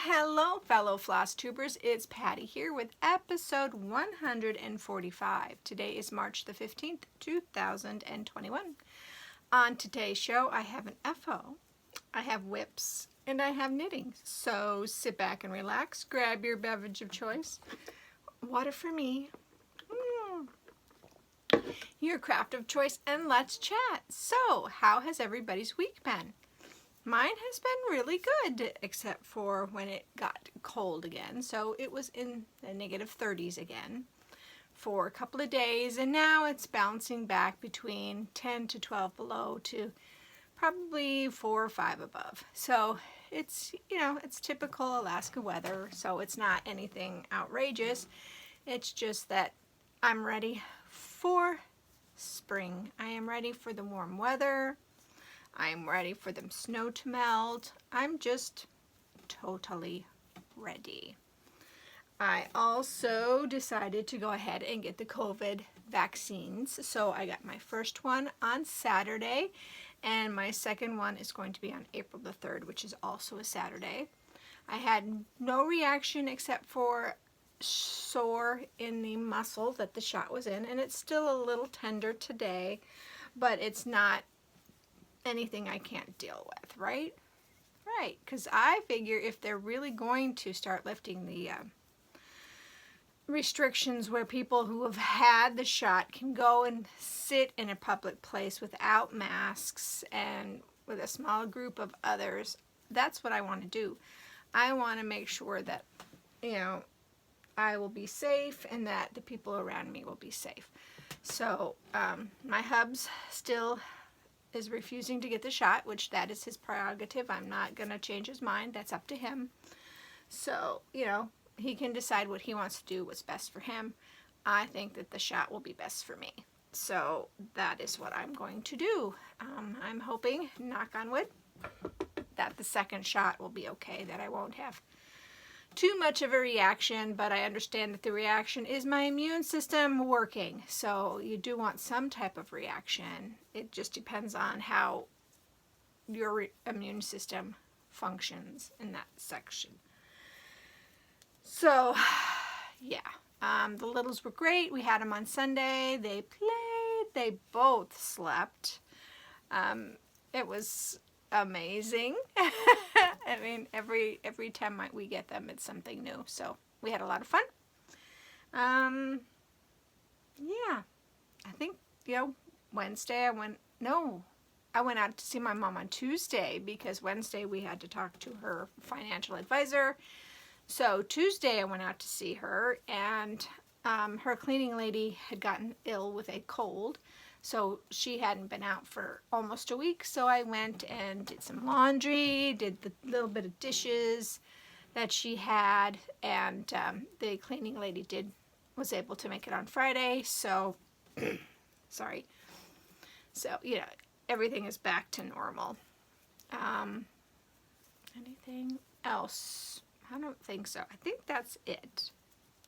Hello, fellow Flosstubers. It's Patty here with episode 145. Today is March the 15th, 2021. On today's show, I have an FO, I have whips, and I have knitting. So sit back and relax, grab your beverage of choice. Water for me. Your craft of choice, and let's chat. So, how has everybody's week been? Mine has been really good, except for when it got cold again. So it was in the negative 30s again for a couple of days, and now it's bouncing back between 10 to 12 below to probably 4 or 5 above. So it's, it's typical Alaska weather, so it's not anything outrageous. It's just that I'm ready for spring. I am ready for the warm weather. I'm ready for the snow to melt. I'm just totally ready. I also decided to go ahead and get the COVID vaccines. So I got my first one on Saturday, and my second one is going to be on April the 3rd, which is also a Saturday. I had no reaction except for sore in the muscle that the shot was in, and it's still a little tender today, but it's not anything I can't deal with, right? Right, because I figure if they're really going to start lifting the restrictions where people who have had the shot can go and sit in a public place without masks and with a small group of others, that's what I want to do. I want to make sure that, I will be safe and that the people around me will be safe. So my hubs still is refusing to get the shot, which that is his prerogative. I'm not going to change his mind. That's up to him. So, he can decide what he wants to do, what's best for him. I think that the shot will be best for me. So that is what I'm going to do. I'm hoping, knock on wood, that the second shot will be okay, that I won't have too much of a reaction, but I understand that the reaction is my immune system working. So you do want some type of reaction. It just depends on how your immune system functions in that section. So, yeah, the littles were great. We had them on Sunday. They played. They both slept. It was amazing. I mean, every time we get them, it's something new. So we had a lot of fun. Yeah, I think, Wednesday I went out to see my mom on Tuesday, because Wednesday we had to talk to her financial advisor. So Tuesday I went out to see her, and her cleaning lady had gotten ill with a cold. So she hadn't been out for almost a week, so I went and did some laundry, did the little bit of dishes that she had, and the cleaning lady was able to make it on Friday, so, sorry. So, everything is back to normal. Anything else? I don't think so. I think that's it.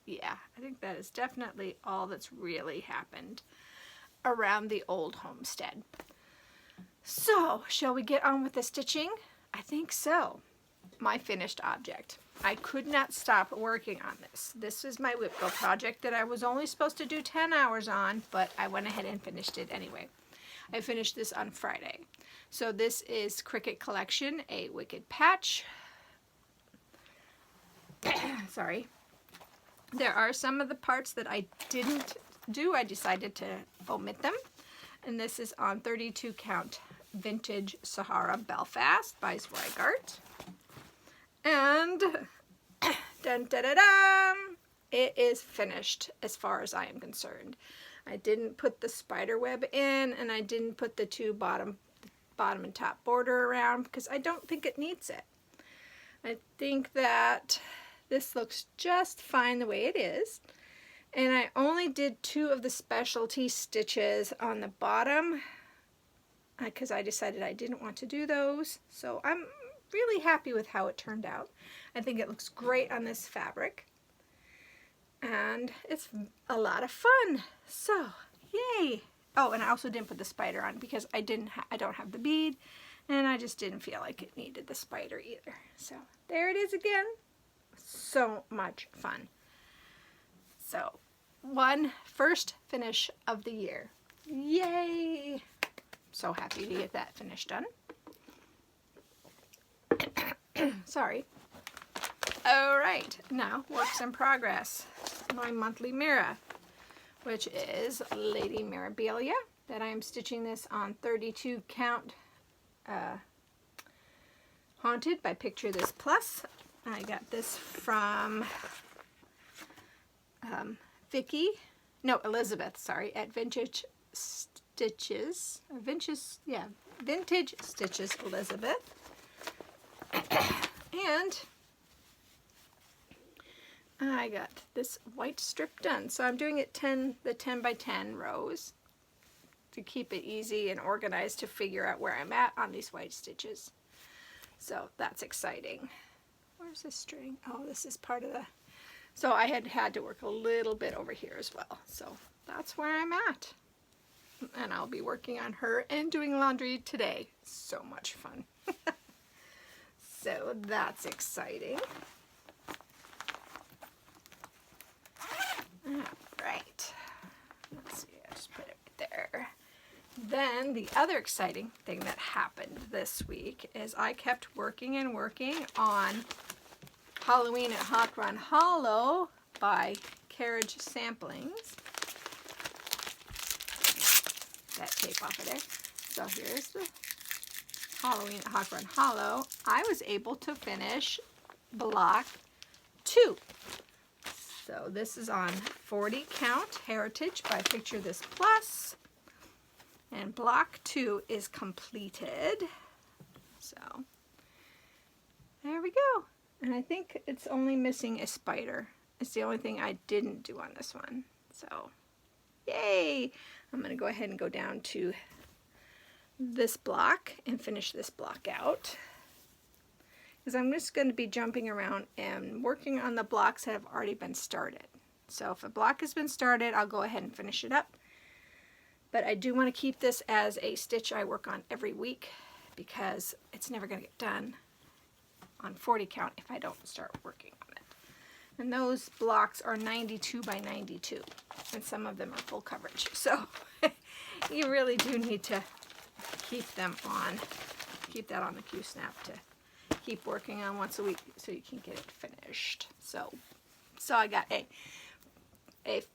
Yeah, I think that is definitely all that's really happened around the old homestead. So, shall we get on with the stitching? I think so. My finished object. I could not stop working on this. This is my whip go project that I was only supposed to do 10 hours on, but I went ahead and finished it anyway. I finished this on Friday. So this is Cricket Collection, a Wicked Patch. Sorry. There are some of the parts that I didn't do. I decided to omit them. And this is on 32 count Vintage Sahara Belfast by Zweigart. And dun, da, da, da, it is finished as far as I am concerned. I didn't put the spider web in, and I didn't put the two bottom and top border around because I don't think it needs it. I think that this looks just fine the way it is. And I only did 2 of the specialty stitches on the bottom because I decided I didn't want to do those. So I'm really happy with how it turned out. I think it looks great on this fabric. And it's a lot of fun. So, yay! Oh, and I also didn't put the spider on because I don't have the bead, and I just didn't feel like it needed the spider either. So, there it is again. so much fun. So, one first finish of the year. Yay! So happy to get that finish done. Sorry. All right, now works in progress. My monthly mirror, which is Lady Mirabilia, that I'm stitching this on 32 count Haunted by Picture This Plus. I got this from Elizabeth, sorry, at Vintage Stitches. Vintage Stitches Elizabeth. And I got this white strip done. So I'm doing it the 10 by 10 rows to keep it easy and organized to figure out where I'm at on these white stitches. So that's exciting. Where's the string? Oh, this is part of the... So I had to work a little bit over here as well. So that's where I'm at. And I'll be working on her and doing laundry today. So much fun. So that's exciting. All right. Let's see, I just put it right there. Then the other exciting thing that happened this week is I kept working and working on Halloween at Hawk Run Hollow by Carriage Samplings. That tape off of there. So here's the Halloween at Hawk Run Hollow. I was able to finish block 2. So this is on 40 count Heritage by Picture This Plus. And block 2 is completed. So there we go. And I think it's only missing a spider. It's the only thing I didn't do on this one. So yay! I'm going to go ahead and go down to this block and finish this block out. Because I'm just going to be jumping around and working on the blocks that have already been started. So if a block has been started, I'll go ahead and finish it up. But I do want to keep this as a stitch I work on every week because it's never going to get done on 40 count if I don't start working on it. And those blocks are 92 by 92 and some of them are full coverage. So you really do need to keep them on, keep that on the Q-snap to keep working on once a week so you can get it finished. So I got an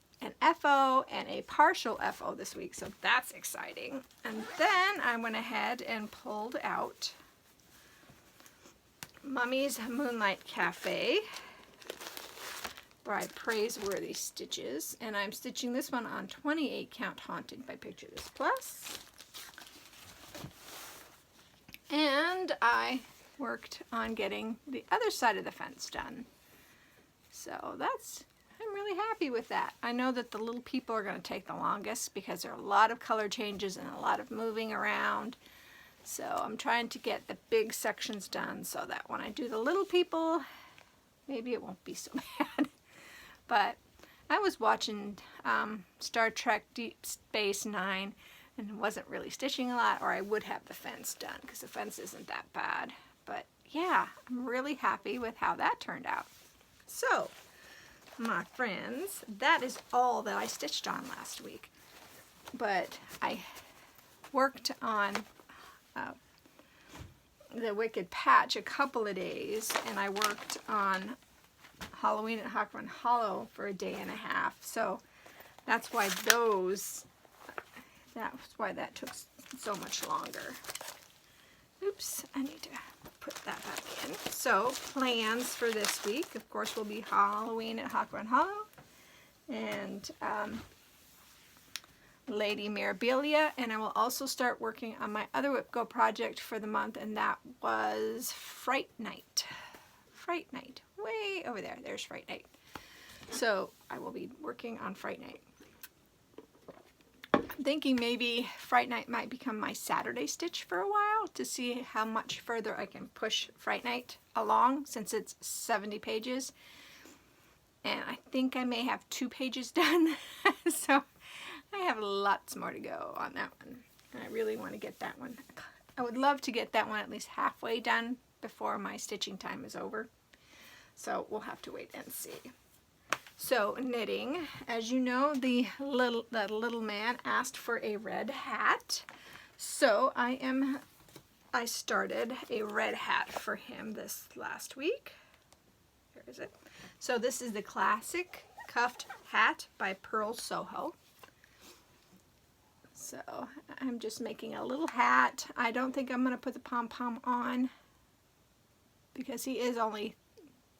FO and a partial FO this week, so that's exciting. And then I went ahead and pulled out Mummy's Moonlight Cafe by Praiseworthy Stitches, and I'm stitching this one on 28 count Haunted by Picture This Plus. And I worked on getting the other side of the fence done. So I'm really happy with that. I know that the little people are going to take the longest because there are a lot of color changes and a lot of moving around. So I'm trying to get the big sections done so that when I do the little people, maybe it won't be so bad. But I was watching Star Trek Deep Space Nine and wasn't really stitching a lot, or I would have the fence done because the fence isn't that bad. But yeah, I'm really happy with how that turned out. So, my friends, that is all that I stitched on last week. But I worked on the Wicked Patch a couple of days, and I worked on Halloween at Hawk Run Hollow for a day and a half. So that's why that took so much longer. Oops, I need to put that back in. So plans for this week, of course, will be Halloween at Hawk Run Hollow and Lady Mirabilia, and I will also start working on my other Whip Go project for the month, and that was Fright Night. Fright Night, way over there. There's Fright Night. So I will be working on Fright Night. I'm thinking maybe Fright Night might become my Saturday stitch for a while to see how much further I can push Fright Night along, since it's 70 pages. And I think I may have 2 pages done. So I have lots more to go on that one. And I really want to get that one. I would love to get that one at least halfway done before my stitching time is over. So we'll have to wait and see. So knitting, as you know, that little man asked for a red hat. So I started a red hat for him this last week. Where is it? So this is the classic cuffed hat by Pearl Soho. So I'm just making a little hat. I don't think I'm going to put the pom-pom on because he is only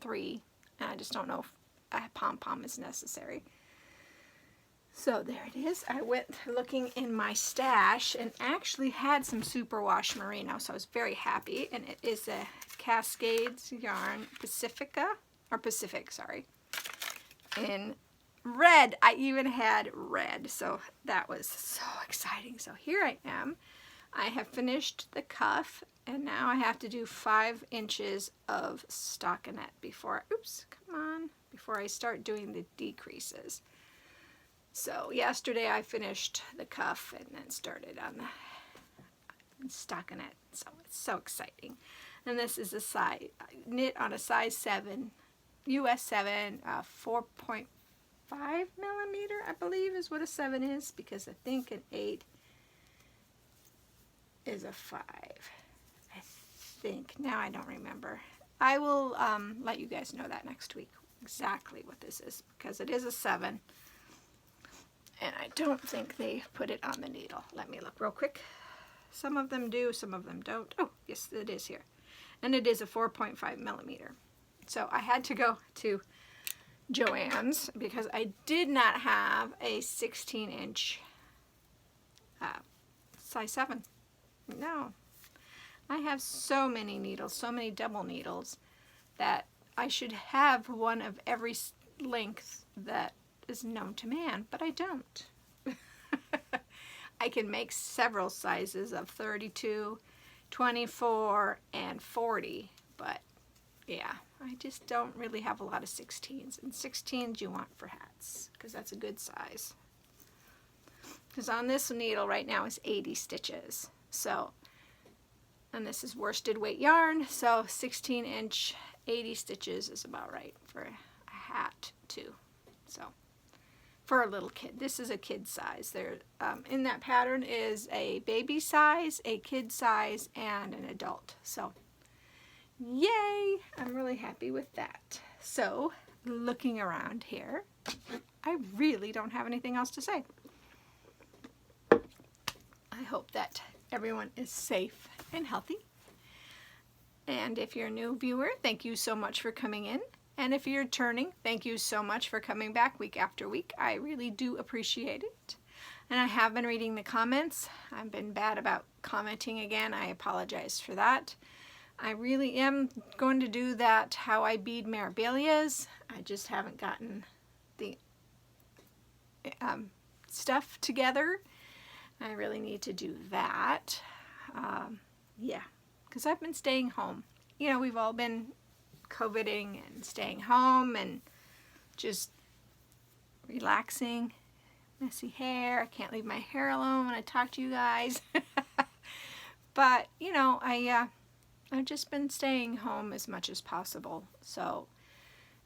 3, and I just don't know if a pom-pom is necessary. So there it is. I went looking in my stash and actually had some superwash merino, so I was very happy. And it is a Cascades yarn Pacific, sorry. In red. I even had red, so that was so exciting. So here I am. I have finished the cuff, and now I have to do 5 inches of stockinette before, before I start doing the decreases. So yesterday I finished the cuff and then started on the stockinette. So it's so exciting. And this is a size, knit on a size 7, US 7, 4.5 millimeter, I believe is what a 7 is, because I think an 8 is a 5. I think. Now I don't remember. I will let you guys know that next week exactly what this is, because it is a 7. And I don't think they put it on the needle. Let me look real quick. Some of them do, some of them don't. Oh, yes, it is here. And it is a 4.5 millimeter. So I had to go to Joann's because I did not have a 16-inch size 7. No. I have so many needles, so many double needles, that I should have one of every length that is known to man, but I don't. I can make several sizes of 32, 24, and 40, but yeah, I just don't really have a lot of 16s. And 16s you want for hats, because that's a good size. Because on this needle right now is 80 stitches. So, and this is worsted weight yarn, so 16-inch, 80 stitches is about right for a hat too. So, for a little kid. This is a kid size. There, in that pattern is a baby size, a kid size, and an adult. So, yay! I'm really happy with that. So, looking around here, I really don't have anything else to say. I hope that everyone is safe and healthy. And if you're a new viewer, thank you so much for coming in. And if you're returning, thank you so much for coming back week after week. I really do appreciate it. And I have been reading the comments. I've been bad about commenting again. I apologize for that. I really am going to do that how I bead Mirabilias. I just haven't gotten the stuff together. I really need to do that. Yeah, because I've been staying home. You know, we've all been COVIDing and staying home and just relaxing. Messy hair. I can't leave my hair alone when I talk to you guys. But, you know, I've just been staying home as much as possible. So,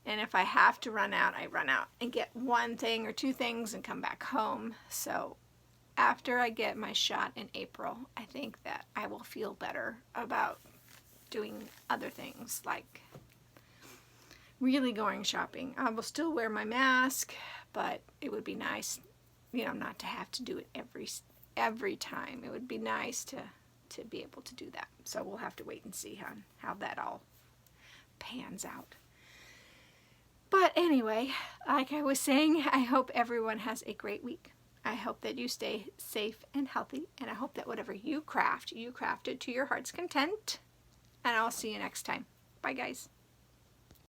and if I have to run out, I run out and get 1 thing or 2 things and come back home. So after I get my shot in April, I think that I will feel better about doing other things like really going shopping. I will still wear my mask, but it would be nice, you know, not to have to do it every time. It would be nice to be able to do that. So we'll have to wait and see how that all pans out. But anyway, like I was saying, I hope everyone has a great week. I hope that you stay safe and healthy, and I hope that whatever you craft it to your heart's content. And I'll see you next time. Bye, guys.